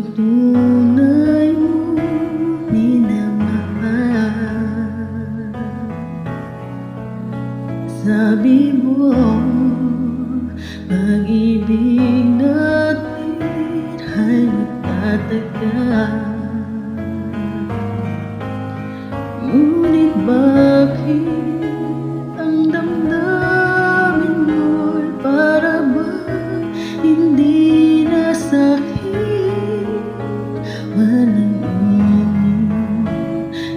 Kung tunay mo minamahal, sabi mo pag-ibig natin ay magtatagal. Ngunit bakit ang damdamin mo'y para bang hindi nasakit? Walang ining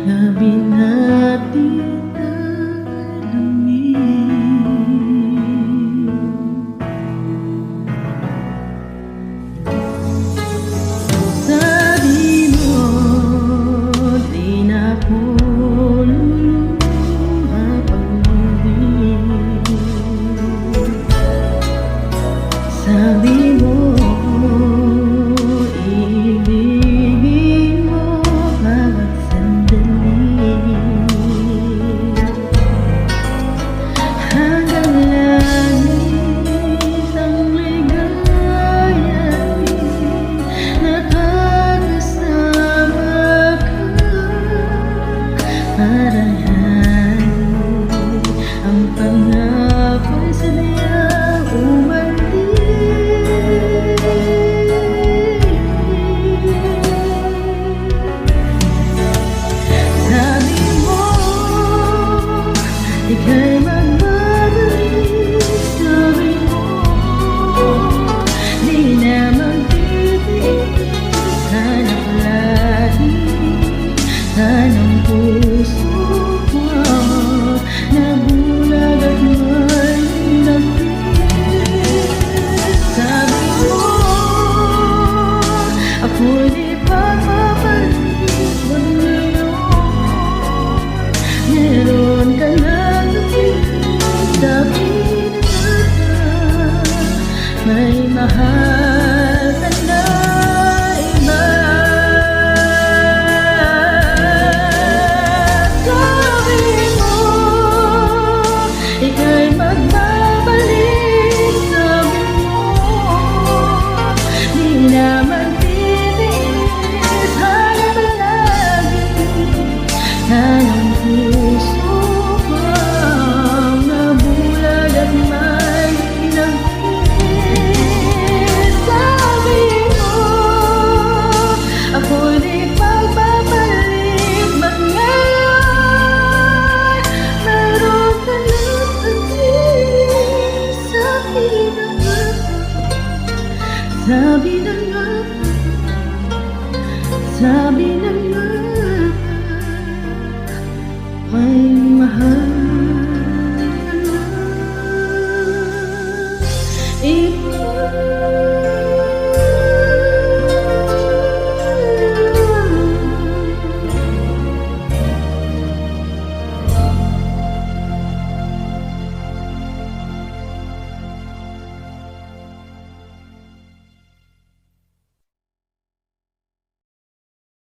na binati ng alamin. Sabi mo di na ako luluha pag-uwi. Sabi mo ibigin mo bawat sandali. Hanggang langit ang ligayahin, nakakasama ka. Parahan ang pangako'y sadyang umalis. Sabi mo ika'y magbabalik. Sabi mo di na magtitiis. Hanap lagi tanong puso ko na bulag at may nagtiis. Sabi mo ako'y di papabalik. Ba't ngayon meron ka na natin? Dahil may mahal ka na iba. Sabi mo ika'y magbabalik. Sabi mo di na magtitiis. Hanap lagi tanong puso ko na bulag at may nagtiis. Sabi mo ako'y di pagbabalik. Ba't ngayon meron ka na natin? Sabi na nga, sabi na